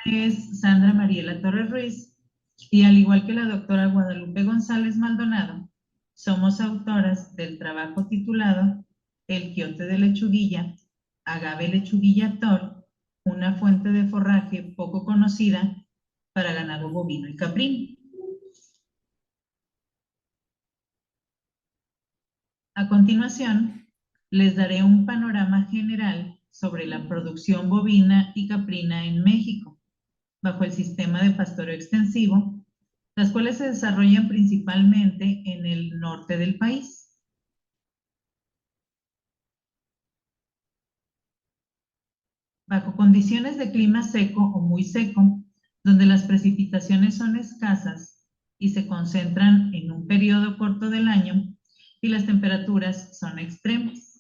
Es Sandra Mariela Torres Ruiz y al igual que la doctora Guadalupe González Maldonado, somos autoras del trabajo titulado El quiote de lechuguilla, Agave lechuguilla tor, una fuente de forraje poco conocida para ganado bovino y caprino. A continuación, les daré un panorama general sobre la producción bovina y caprina en México, bajo el sistema de pastoreo extensivo, las cuales se desarrollan principalmente en el norte del país. Bajo condiciones de clima seco o muy seco, donde las precipitaciones son escasas y se concentran en un periodo corto del año y las temperaturas son extremas.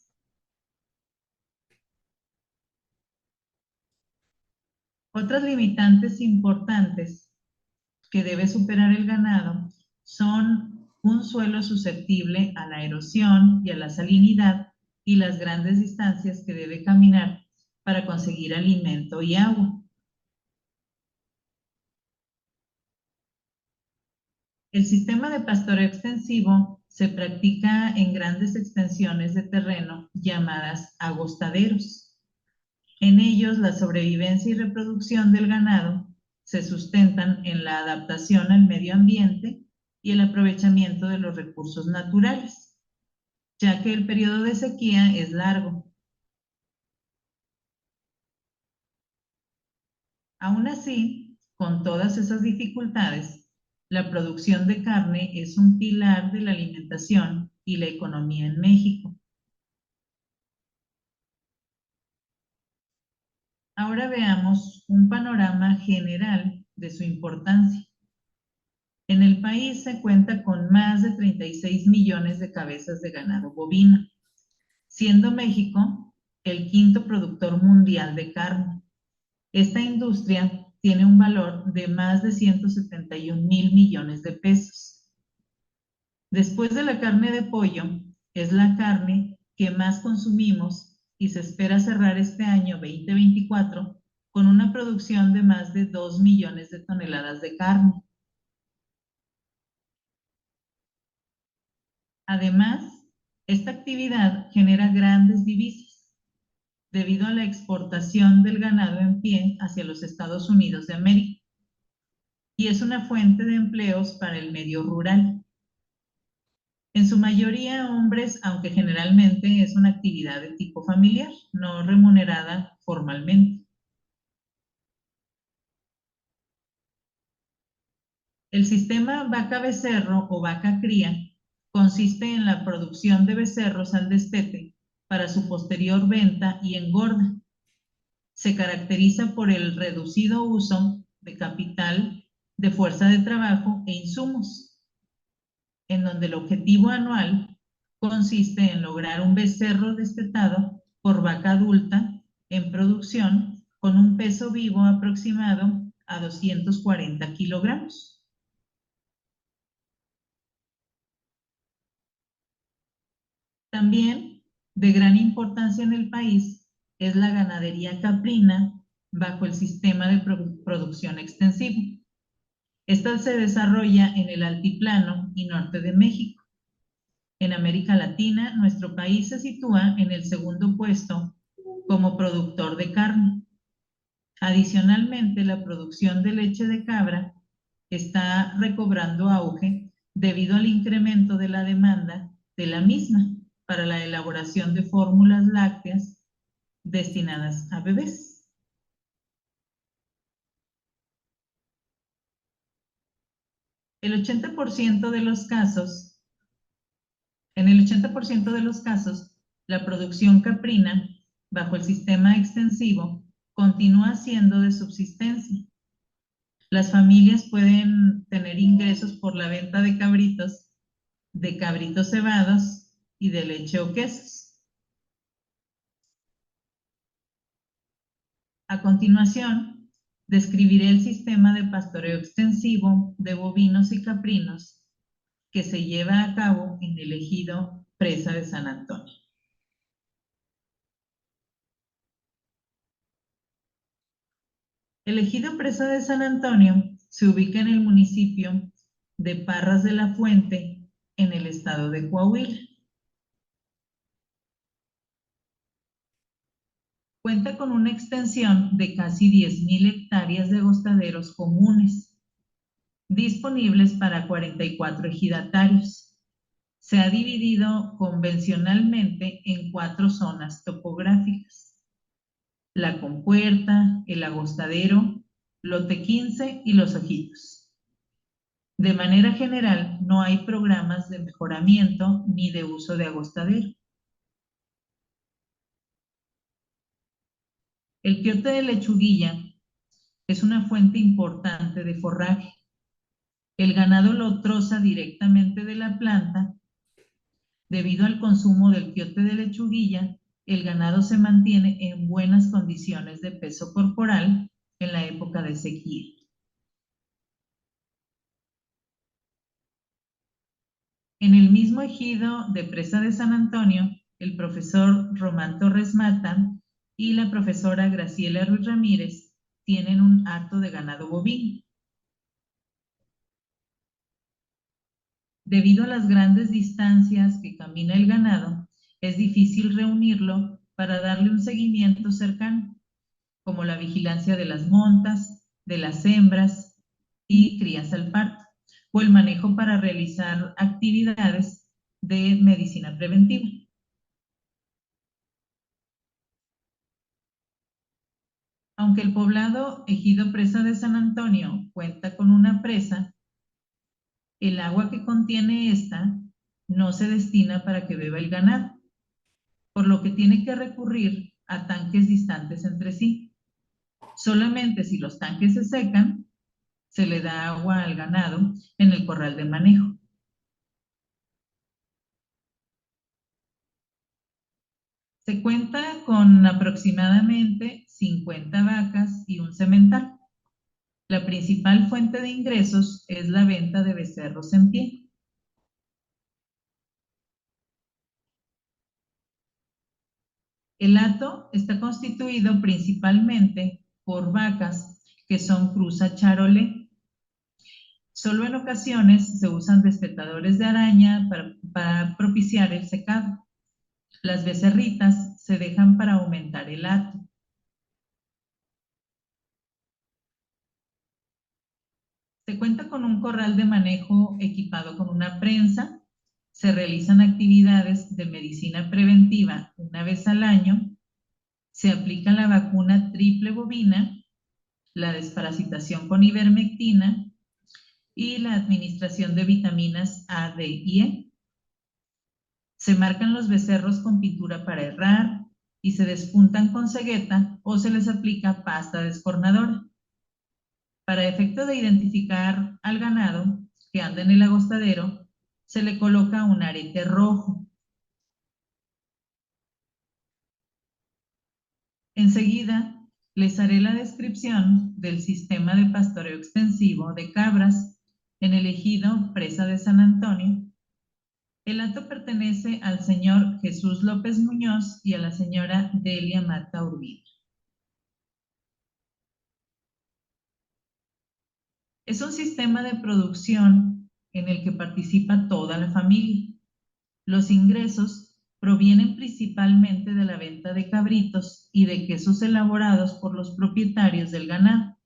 Otras limitantes importantes que debe superar el ganado son un suelo susceptible a la erosión y a la salinidad y las grandes distancias que debe caminar para conseguir alimento y agua. El sistema de pastoreo extensivo se practica en grandes extensiones de terreno llamadas agostaderos. En ellos, la sobrevivencia y reproducción del ganado se sustentan en la adaptación al medio ambiente y el aprovechamiento de los recursos naturales, ya que el periodo de sequía es largo. Aún así, con todas esas dificultades, la producción de carne es un pilar de la alimentación y la economía en México. Ahora veamos un panorama general de su importancia. En el país se cuenta con más de 36 millones de cabezas de ganado bovino, siendo México el quinto productor mundial de carne. Esta industria tiene un valor de más de 171,000 millones de pesos. Después de la carne de pollo, es la carne que más consumimos y se espera cerrar este año 2024 con una producción de más de 2 millones de toneladas de carne. Además, esta actividad genera grandes divisas debido a la exportación del ganado en pie hacia los Estados Unidos de América y es una fuente de empleos para el medio rural. En su mayoría hombres, aunque generalmente es una actividad de tipo familiar, no remunerada formalmente. El sistema vaca-becerro o vaca-cría consiste en la producción de becerros al destete para su posterior venta y engorda. Se caracteriza por el reducido uso de capital, de fuerza de trabajo e insumos, en donde el objetivo anual consiste en lograr un becerro destetado por vaca adulta en producción con un peso vivo aproximado a 240 kilogramos. También de gran importancia en el país es la ganadería caprina bajo el sistema de producción extensivo. Esta se desarrolla en el altiplano y norte de México. En América Latina, nuestro país se sitúa en el segundo puesto como productor de carne. Adicionalmente, la producción de leche de cabra está recobrando auge debido al incremento de la demanda de la misma para la elaboración de fórmulas lácteas destinadas a bebés. El 80% de los casos, en el 80% de los casos, la producción caprina bajo el sistema extensivo continúa siendo de subsistencia. Las familias pueden tener ingresos por la venta de cabritos cebados y de leche o quesos. A continuación, describiré el sistema de pastoreo extensivo de bovinos y caprinos que se lleva a cabo en el ejido Presa de San Antonio. El ejido Presa de San Antonio se ubica en el municipio de Parras de la Fuente, en el estado de Coahuila. Cuenta con una extensión de casi 10,000 hectáreas de agostaderos comunes, disponibles para 44 ejidatarios. Se ha dividido convencionalmente en 4 zonas topográficas: La Compuerta, el Agostadero, Lote 15 y Los Ojitos. De manera general, no hay programas de mejoramiento ni de uso de agostadero. El quiote de lechuguilla es una fuente importante de forraje. El ganado lo troza directamente de la planta. Debido al consumo del quiote de lechuguilla, el ganado se mantiene en buenas condiciones de peso corporal en la época de sequía. En el mismo ejido de Presa de San Antonio, el profesor Román Torres Mata y la profesora Graciela Ruiz Ramírez tienen un hato de ganado bovino. Debido a las grandes distancias que camina el ganado, es difícil reunirlo para darle un seguimiento cercano, como la vigilancia de las montas, de las hembras y crías al parto, o el manejo para realizar actividades de medicina preventiva. Aunque el poblado Ejido Presa de San Antonio cuenta con una presa, el agua que contiene esta no se destina para que beba el ganado, por lo que tiene que recurrir a tanques distantes entre sí. Solamente si los tanques se secan, se le da agua al ganado en el corral de manejo. Se cuenta con aproximadamente 50 vacas y un semental. La principal fuente de ingresos es la venta de becerros en pie. El hato está constituido principalmente por vacas que son cruza charolé. Solo en ocasiones se usan despetadores de araña para propiciar el secado. Las becerritas se dejan para aumentar el hato. Se cuenta con un corral de manejo equipado con una prensa. Se realizan actividades de medicina preventiva una vez al año. Se aplica la vacuna triple bovina, la desparasitación con ivermectina y la administración de vitaminas A, D y E. Se marcan los becerros con pintura para herrar y se despuntan con cegueta o se les aplica pasta descornadora. Para efecto de identificar al ganado que anda en el agostadero, se le coloca un arete rojo. Enseguida les haré la descripción del sistema de pastoreo extensivo de cabras en el ejido Presa de San Antonio. El hato pertenece al señor Jesús López Muñoz y a la señora Delia Mata Urbina. Es un sistema de producción en el que participa toda la familia. Los ingresos provienen principalmente de la venta de cabritos y de quesos elaborados por los propietarios del ganado.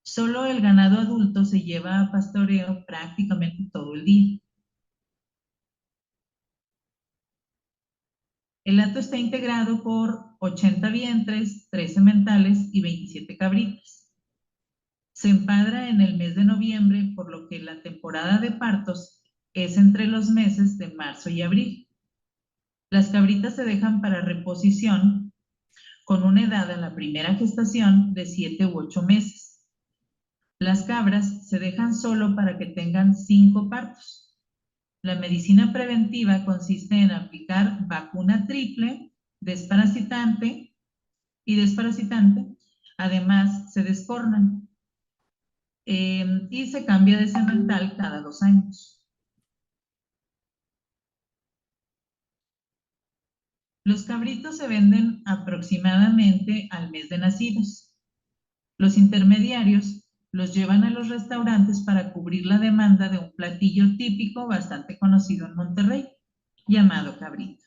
Solo el ganado adulto se lleva a pastoreo prácticamente todo el día. El hato está integrado por 80 vientres, 13 sementales y 27 cabritas. Se empadra en el mes de noviembre, por lo que la temporada de partos es entre los meses de marzo y abril. Las cabritas se dejan para reposición con una edad en la primera gestación de 7 u 8 meses. Las cabras se dejan solo para que tengan 5 partos. La medicina preventiva consiste en aplicar vacuna triple, desparasitante y desparasitante. Además, se descornan y se cambia de semental cada 2 años. Los cabritos se venden aproximadamente al mes de nacidos. Los intermediarios los llevan a los restaurantes para cubrir la demanda de un platillo típico bastante conocido en Monterrey, llamado cabrito.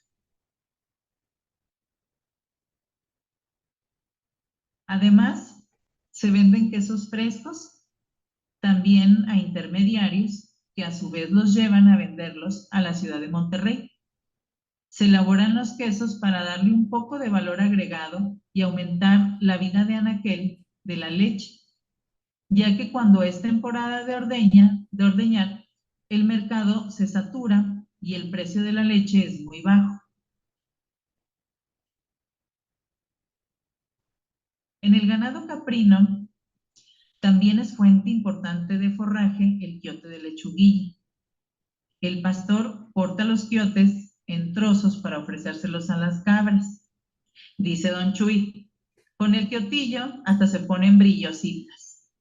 Además, se venden quesos frescos también a intermediarios que a su vez los llevan a venderlos a la ciudad de Monterrey. Se elaboran los quesos para darle un poco de valor agregado y aumentar la vida de anaquel de la leche, ya que cuando es temporada de ordeñar, el mercado se satura y el precio de la leche es muy bajo. En el ganado caprino también es fuente importante de forraje el quiote de lechuguilla. El pastor corta los quiotes en trozos para ofrecérselos a las cabras. Dice don Chuy, con el quiotillo hasta se ponen brillositas.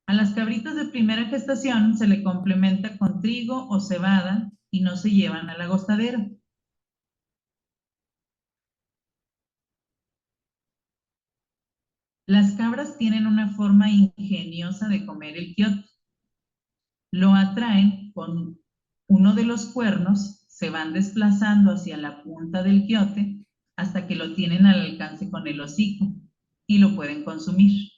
A las cabritas de primera gestación se le complementa con trigo o cebada y no se llevan al agostadero. Las cabras tienen una forma ingeniosa de comer el quiote. Lo atraen con uno de los cuernos, se van desplazando hacia la punta del quiote hasta que lo tienen al alcance con el hocico y lo pueden consumir.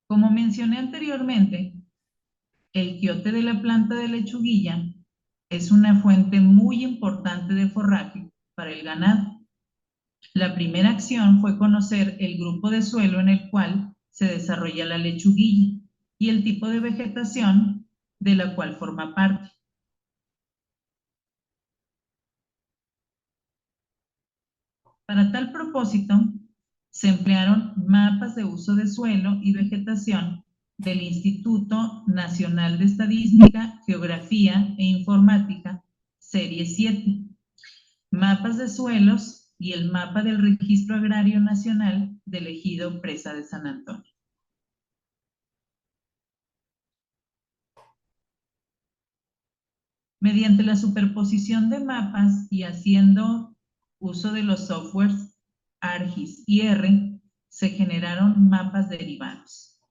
Como mencioné anteriormente, el quiote de la planta de lechuguilla es una fuente muy importante de forraje para el ganado. La primera acción fue conocer el grupo de suelo en el cual se desarrolla la lechuguilla y el tipo de vegetación de la cual forma parte. Para tal propósito, se emplearon mapas de uso de suelo y vegetación del Instituto Nacional de Estadística, Geografía e Informática, Serie 7, mapas de suelos y el mapa del Registro Agrario Nacional del Ejido Presa de San Antonio. Mediante la superposición de mapas y haciendo uso de los softwares ARGIS y R, se generaron mapas derivados.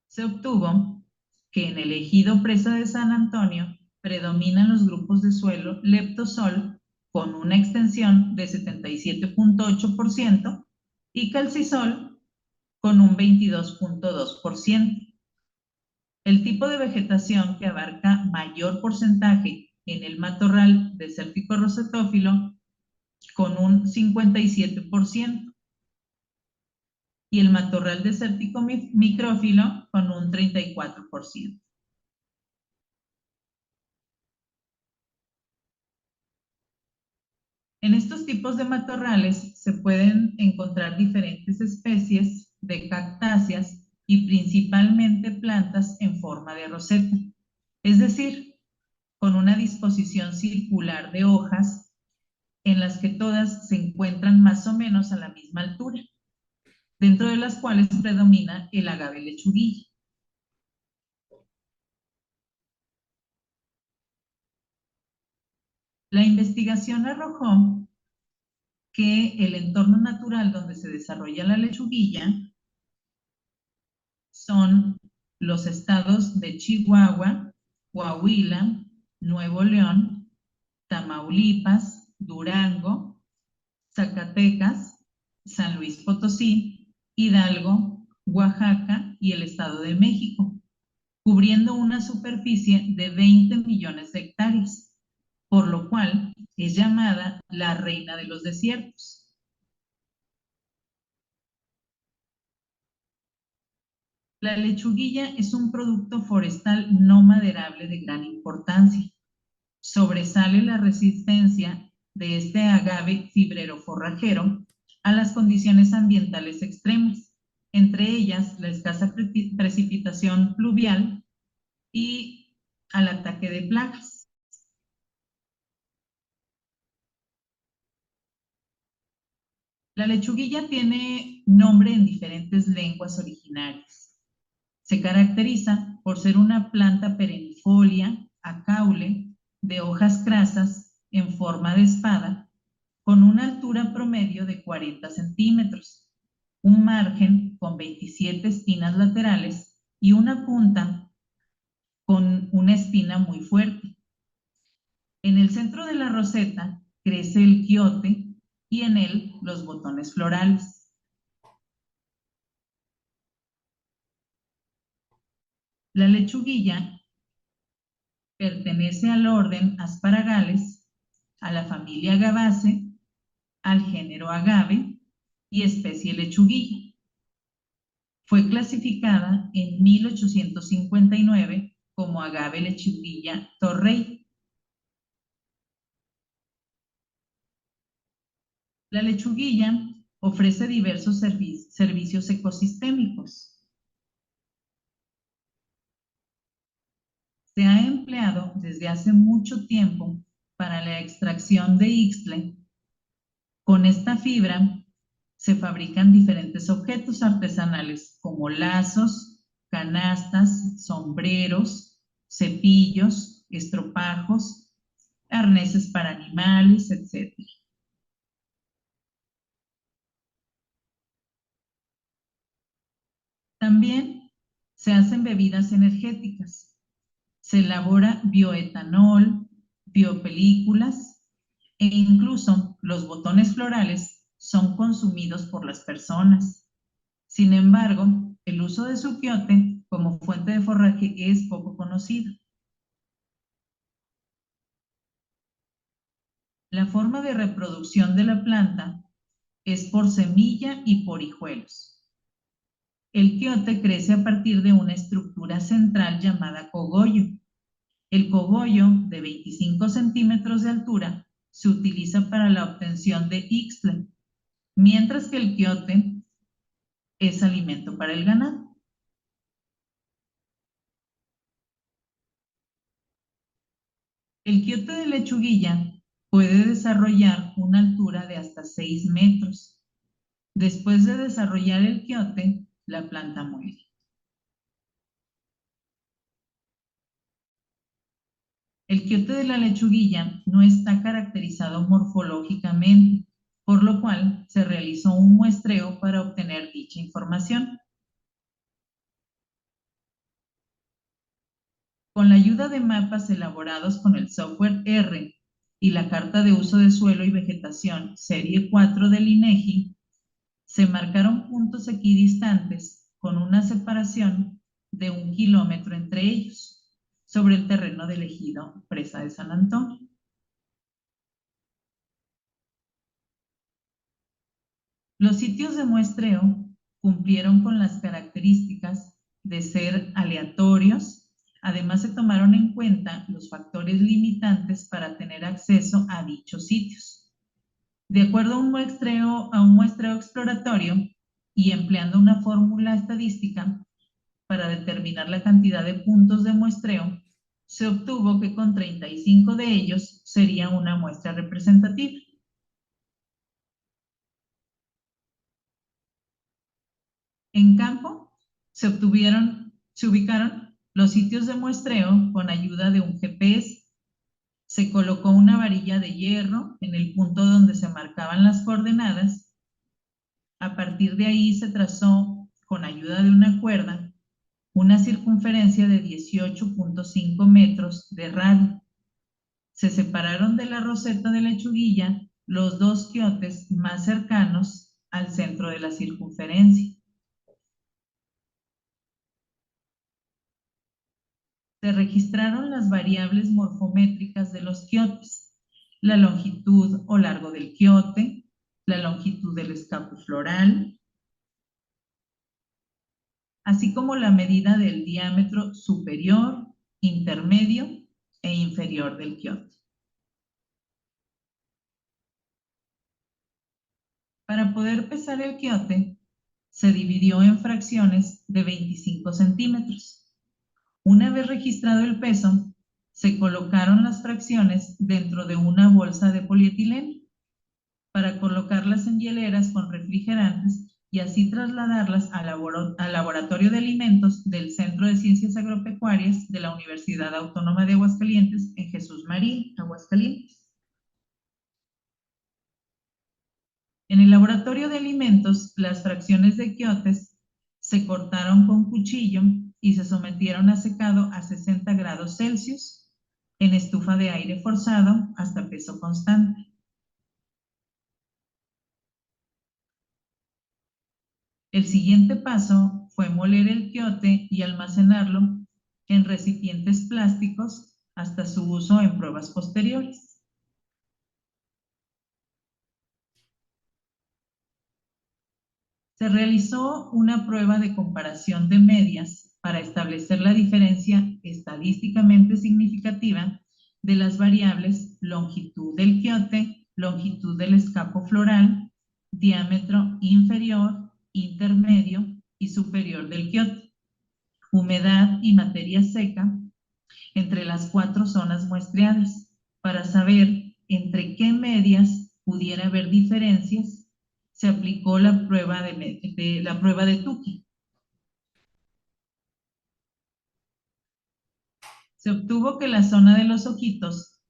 Se obtuvo que en el ejido Presa de San Antonio predominan los grupos de suelo leptosol con una extensión de 77.8% y calcisol con un 22.2%. El tipo de vegetación que abarca mayor porcentaje en el matorral desértico rosetófilo con un 57% y el matorral desértico micrófilo con un 34%. En estos tipos de matorrales se pueden encontrar diferentes especies de cactáceas y principalmente plantas en forma de roseta, es decir, con una disposición circular de hojas en las que todas se encuentran más o menos a la misma altura, dentro de las cuales predomina el agave lechuguilla. La investigación arrojó que el entorno natural donde se desarrolla la lechuguilla son los estados de Chihuahua, Coahuila, Nuevo León, Tamaulipas, Durango, Zacatecas, San Luis Potosí, Hidalgo, Oaxaca y el Estado de México, cubriendo una superficie de 20 millones de hectáreas, por lo cual es llamada la reina de los desiertos. La lechuguilla es un producto forestal no maderable de gran importancia. Sobresale la resistencia de este agave fibrero forrajero a las condiciones ambientales extremas, entre ellas la escasa precipitación pluvial y al ataque de plagas. La lechuguilla tiene nombre en diferentes lenguas originarias. Se caracteriza por ser una planta perennifolia a caule de hojas crasas en forma de espada, con una altura promedio de 40 centímetros, un margen con 27 espinas laterales y una punta con una espina muy fuerte. En el centro de la roseta crece el quiote y en él los botones florales. La lechuguilla pertenece al orden Asparagales, a la familia Agabaceae, al género Agave y especie lechuguilla. Fue clasificada en 1859 como Agave lechuguilla Torrey. La lechuguilla ofrece diversos servicios ecosistémicos. Se ha empleado desde hace mucho tiempo para la extracción de ixtle. Con esta fibra se fabrican diferentes objetos artesanales como lazos, canastas, sombreros, cepillos, estropajos, arneses para animales, etc. También se hacen bebidas energéticas. Se elabora bioetanol, biopelículas e incluso los botones florales son consumidos por las personas. Sin embargo, el uso de su quiote como fuente de forraje es poco conocido. La forma de reproducción de la planta es por semilla y por hijuelos. El quiote crece a partir de una estructura central llamada cogollo. El cogollo, de 25 centímetros de altura, se utiliza para la obtención de ixtle, mientras que el quiote es alimento para el ganado. El quiote de lechuguilla puede desarrollar una altura de hasta 6 metros. Después de desarrollar el quiote, la planta muere. El quiote de la lechuguilla no está caracterizado morfológicamente, por lo cual se realizó un muestreo para obtener dicha información. Con la ayuda de mapas elaborados con el software R y la Carta de Uso de Suelo y Vegetación Serie 4 del INEGI, se marcaron puntos equidistantes con una separación de 1 kilómetro entre ellos, sobre el terreno del ejido Presa de San Antonio. Los sitios de muestreo cumplieron con las características de ser aleatorios. Además, se tomaron en cuenta los factores limitantes para tener acceso a dichos sitios. De acuerdo a un muestreo exploratorio y empleando una fórmula estadística para determinar la cantidad de puntos de muestreo, se obtuvo que con 35 de ellos sería una muestra representativa. En campo se ubicaron los sitios de muestreo con ayuda de un GPS. Se colocó una varilla de hierro en el punto donde se marcaban las coordenadas. A partir de ahí se trazó, con ayuda de una cuerda, una circunferencia de 18.5 metros de radio. Se separaron de la roseta de lechuguilla los dos quiotes más cercanos al centro de la circunferencia. Se registraron las variables morfométricas de los quiotes, la longitud o largo del quiote, la longitud del escapo floral, así como la medida del diámetro superior, intermedio e inferior del quiote. Para poder pesar el quiote, se dividió en fracciones de 25 centímetros. Una vez registrado el peso, se colocaron las fracciones dentro de una bolsa de polietileno. Para colocarlas en hieleras con refrigerantes, y así trasladarlas al Laboratorio de Alimentos del Centro de Ciencias Agropecuarias de la Universidad Autónoma de Aguascalientes en Jesús María, Aguascalientes. En el laboratorio de alimentos, las fracciones de quiotes se cortaron con cuchillo y se sometieron a secado a 60 grados Celsius en estufa de aire forzado hasta peso constante. El siguiente paso fue moler el quiote y almacenarlo en recipientes plásticos hasta su uso en pruebas posteriores. Se realizó una prueba de comparación de medias para establecer la diferencia estadísticamente significativa de las variables longitud del quiote, longitud del escapo floral, diámetro inferior, intermedio y superior del quiote, humedad y materia seca entre las 4 zonas muestreadas para saber entre qué medias pudiera haber diferencias. Se aplicó la prueba de Tukey. Se obtuvo que la zona de los ojitos,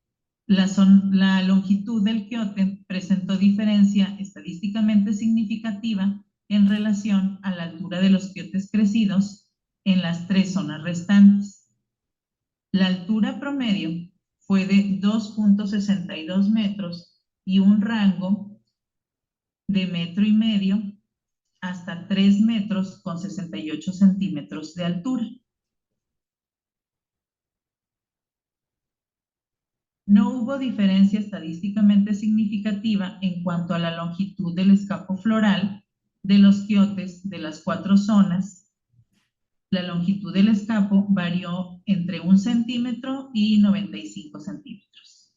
la longitud del quiote presentó diferencia estadísticamente significativa en relación a la altura de los quiotes crecidos en las 3 zonas restantes. La altura promedio fue de 2.62 metros y un rango de 1,5 metros hasta 3 metros con 68 centímetros de altura. No hubo diferencia estadísticamente significativa en cuanto a la longitud del escapo floral de los quiotes de las 4 zonas. La longitud del escapo varió entre 1 centímetro y 95 centímetros.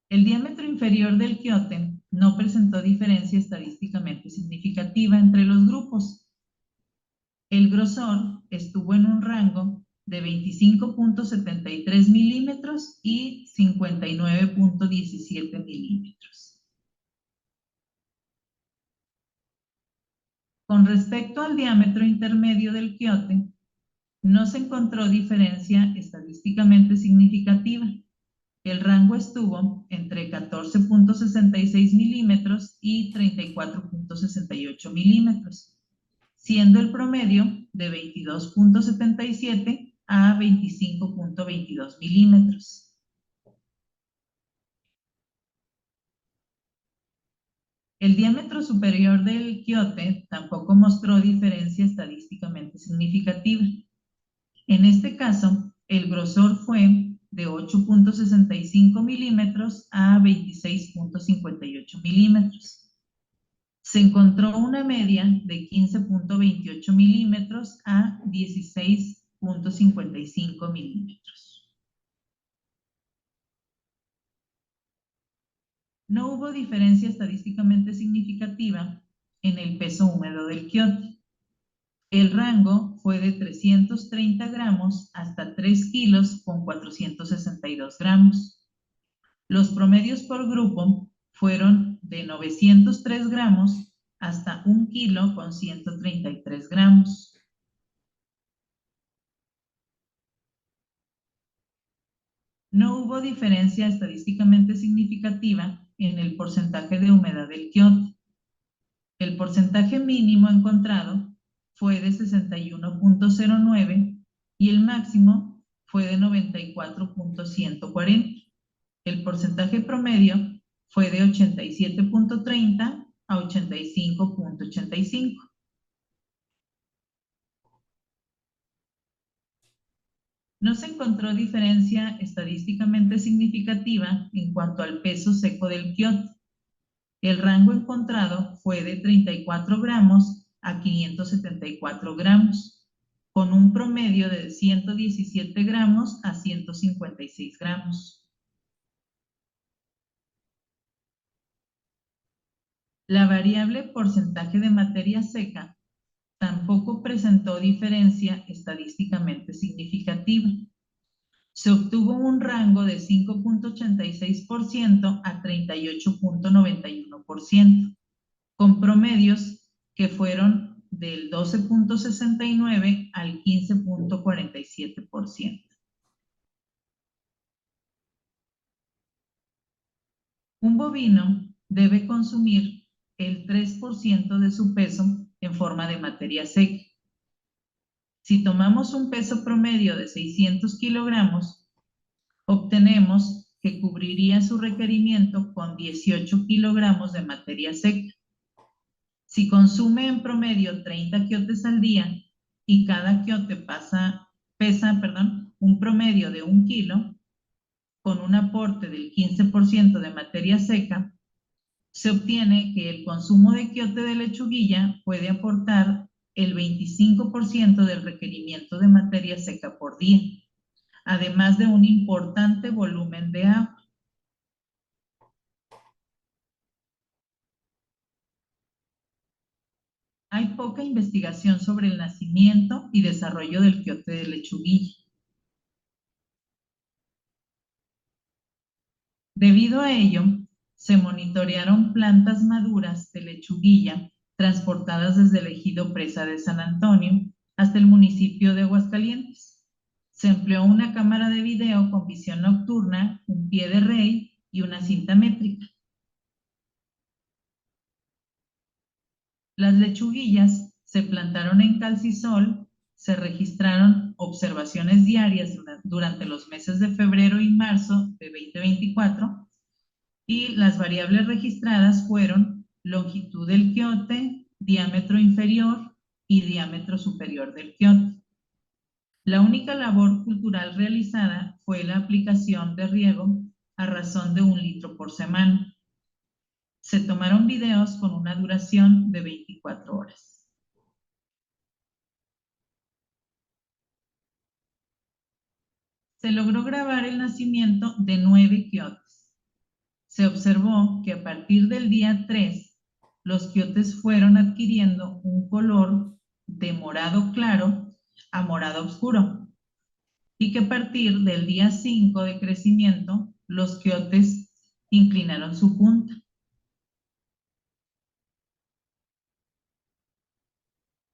El diámetro inferior del quiote no presentó diferencia estadísticamente significativa entre los grupos. El grosor estuvo en un rango de 25.73 milímetros y 59.17 milímetros. Con respecto al diámetro intermedio del quiote, no se encontró diferencia estadísticamente significativa. El rango estuvo entre 14.66 milímetros y 34.68 milímetros, siendo el promedio de 22.77 a 25.22 milímetros. El diámetro superior del quiote tampoco mostró diferencia estadísticamente significativa. En este caso, el grosor fue de 8.65 milímetros a 26.58 milímetros. Se encontró una media de 15.28 milímetros a 16.55 milímetros. No hubo diferencia estadísticamente significativa en el peso húmedo del quiote. El rango fue de 330 gramos hasta 3 kilos con 462 gramos. Los promedios por grupo fueron de 903 gramos hasta 1 kilo con 133 gramos. No hubo diferencia estadísticamente significativa en el porcentaje de humedad del quiote. El porcentaje mínimo encontrado fue de 61.09 y el máximo fue de 94.140. El porcentaje promedio fue de 87.30 a 85.85. No se encontró diferencia estadísticamente significativa en cuanto al peso seco del quiote. El rango encontrado fue de 34 gramos a 574 gramos, con un promedio de 117 gramos a 156 gramos. La variable porcentaje de materia seca tampoco presentó diferencia estadísticamente significativa. se obtuvo un rango de 5.86% a 38.91%, con promedios que fueron del 12.69 al 15.47%. Un bovino debe consumir el 3% de su peso en forma de materia seca. Si tomamos un peso promedio de 600 kilogramos, obtenemos que cubriría su requerimiento con 18 kilogramos de materia seca. Si consume en promedio 30 quiotes al día y cada quiote pesa un promedio de 1 kilo, con un aporte del 15% de materia seca, se obtiene que el consumo de quiote de lechuguilla puede aportar el 25% del requerimiento de materia seca por día, además de un importante volumen de agua. Hay poca investigación sobre el nacimiento y desarrollo del quiote de lechuguilla. Debido a ello, se monitorearon plantas maduras de lechuguilla transportadas desde el ejido Presa de San Antonio hasta el municipio de Aguascalientes. Se empleó una cámara de video con visión nocturna, un pie de rey y una cinta métrica. Las lechuguillas se plantaron en calcisol, se registraron observaciones diarias durante los meses de febrero y marzo de 2024 y las variables registradas fueron longitud del quiote, diámetro inferior y diámetro superior del quiote. La única labor cultural realizada fue la aplicación de riego a razón de 1 litro por semana. Se tomaron videos con una duración de 24 horas. Se logró grabar el nacimiento de 9 quiotes. Se observó que a partir del día 3, los quiotes fueron adquiriendo un color de morado claro a morado oscuro y que a partir del día 5 de crecimiento, los quiotes inclinaron su punta.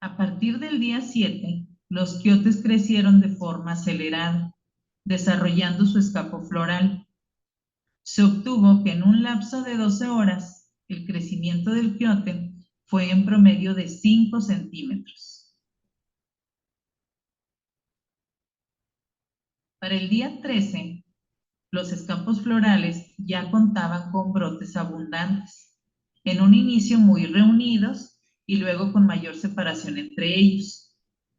A partir del día 7, los quiotes crecieron de forma acelerada, desarrollando su escapo floral. Se obtuvo que en un lapso de 12 horas, el crecimiento del quiote fue en promedio de 5 centímetros. Para el día 13, los escapos florales ya contaban con brotes abundantes, en un inicio muy reunidos y luego con mayor separación entre ellos,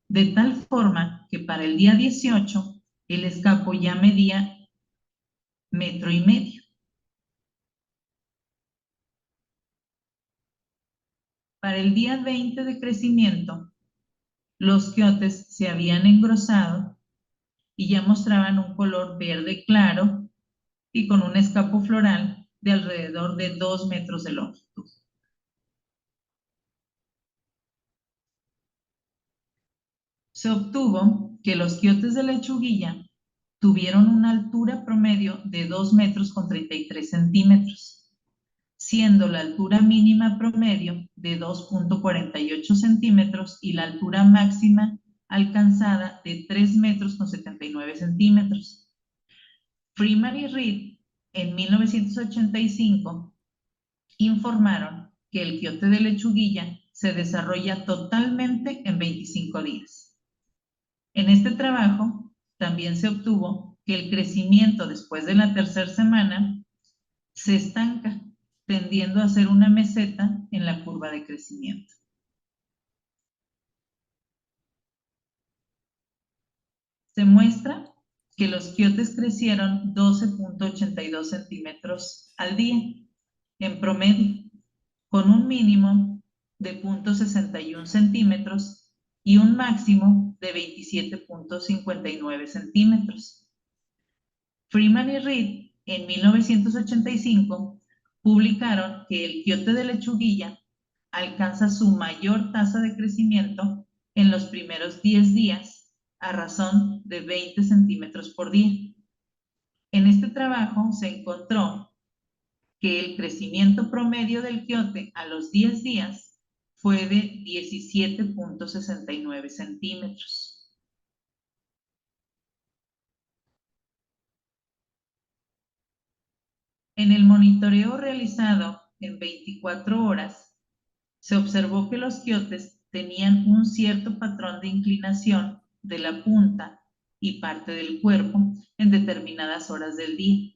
de tal forma que para el día 18 el escapo ya medía 1,5 metros. Para el día 20 de crecimiento, los quiotes se habían engrosado y ya mostraban un color verde claro y con un escapo floral de alrededor de 2 metros de longitud. Se obtuvo que los quiotes de lechuguilla tuvieron una altura promedio de 2 metros con 33 centímetros, siendo la altura mínima promedio de 2.48 centímetros y la altura máxima alcanzada de 3 metros con 79 centímetros. Freeman y Reed, en 1985, informaron que el quiote de lechuguilla se desarrolla totalmente en 25 días. En este trabajo también se obtuvo que el crecimiento después de la tercera semana se estanca, tendiendo a ser una meseta en la curva de crecimiento. Se muestra que los quiotes crecieron 12.82 centímetros al día, en promedio, con un mínimo de 0.61 centímetros y un máximo de 27.59 centímetros. Freeman y Reed, en 1985, publicaron que el quiote de lechuguilla alcanza su mayor tasa de crecimiento en los primeros 10 días, a razón de 20 centímetros por día. En este trabajo se encontró que el crecimiento promedio del quiote a los 10 días fue de 17.69 centímetros. En el monitoreo realizado en 24 horas, se observó que los quiotes tenían un cierto patrón de inclinación de la punta y parte del cuerpo en determinadas horas del día.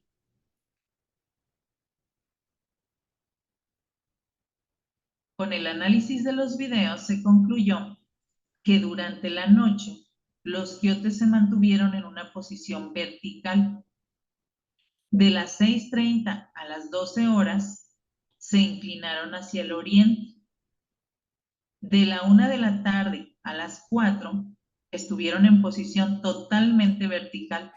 Con el análisis de los videos se concluyó que durante la noche los quiotes se mantuvieron en una posición vertical. De las 6:30 a las 12 horas se inclinaron hacia el oriente. De la 1 de la tarde a las 4 estuvieron en posición totalmente vertical.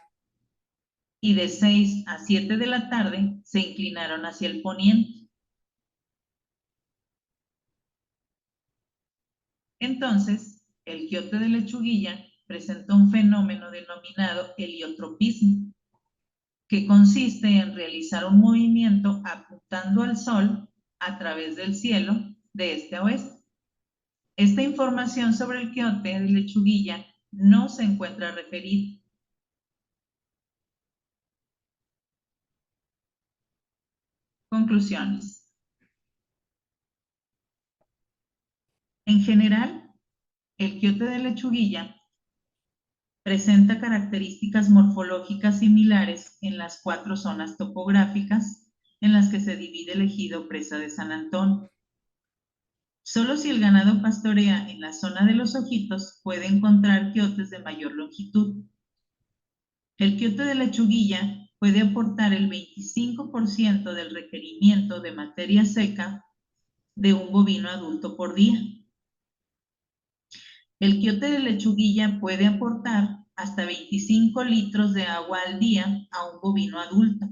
Y de 6 a 7 de la tarde se inclinaron hacia el poniente. Entonces, el quiote de Lechuguilla presenta un fenómeno denominado heliotropismo, que consiste en realizar un movimiento apuntando al sol a través del cielo de este a oeste. Esta información sobre el quiote de Lechuguilla no se encuentra referida. Conclusiones. En general, el quiote de Lechuguilla presenta características morfológicas similares en las 4 zonas topográficas en las que se divide el ejido Presa de San Antonio. Solo si el ganado pastorea en la zona de los Ojitos puede encontrar quiotes de mayor longitud. El quiote de Lechuguilla puede aportar el 25% del requerimiento de materia seca de un bovino adulto por día. El quiote de Lechuguilla puede aportar hasta 25 litros de agua al día a un bovino adulto.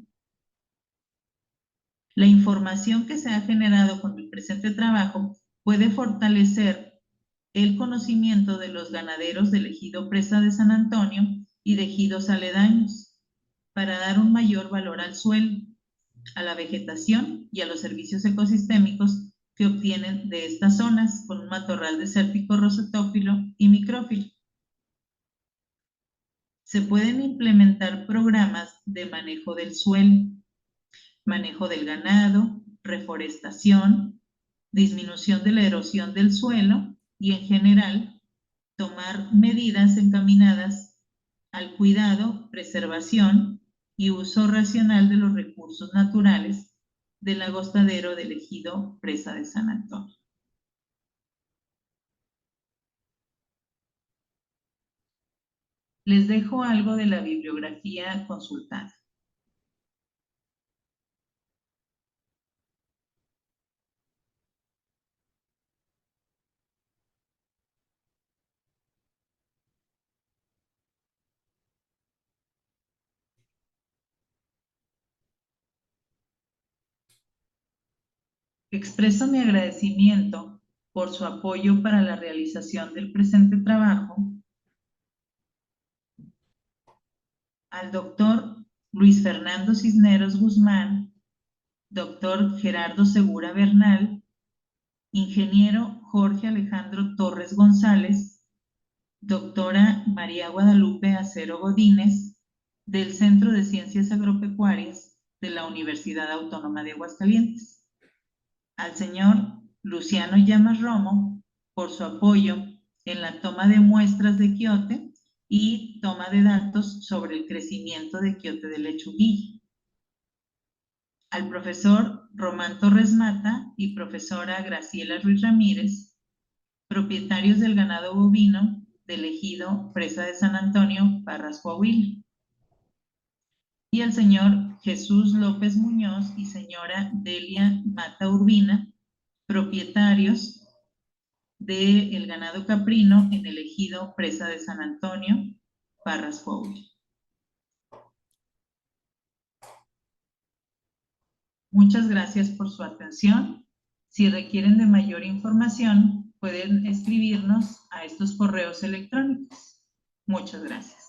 La información que se ha generado con el presente trabajo puede fortalecer el conocimiento de los ganaderos del ejido Presa de San Antonio y de ejidos aledaños para dar un mayor valor al suelo, a la vegetación y a los servicios ecosistémicos que obtienen de estas zonas con un matorral desértico rosetófilo y micrófilo. Se pueden implementar programas de manejo del suelo, manejo del ganado, reforestación, disminución de la erosión del suelo y en general tomar medidas encaminadas al cuidado, preservación y uso racional de los recursos naturales del agostadero del ejido Presa de San Antonio. Les dejo algo de la bibliografía consultada. Expreso mi agradecimiento por su apoyo para la realización del presente trabajo al doctor Luis Fernando Cisneros Guzmán, doctor Gerardo Segura Bernal, ingeniero Jorge Alejandro Torres González, doctora María Guadalupe Acero Godínez, del Centro de Ciencias Agropecuarias de la Universidad Autónoma de Aguascalientes, al señor Luciano Llamas Romo por su apoyo en la toma de muestras de quiote y toma de datos sobre el crecimiento de quiote de Lechuguilla, al profesor Román Torres Mata y profesora Graciela Ruiz Ramírez, propietarios del ganado bovino del ejido Presa de San Antonio, Parras, Coahuila, y al señor Jesús López Muñoz y señora Delia Mata Urbina, propietarios del ganado caprino en el ejido Presa de San Antonio, Parras, Coahuila. Muchas gracias por su atención. Si requieren de mayor información, pueden escribirnos a estos correos electrónicos. Muchas gracias.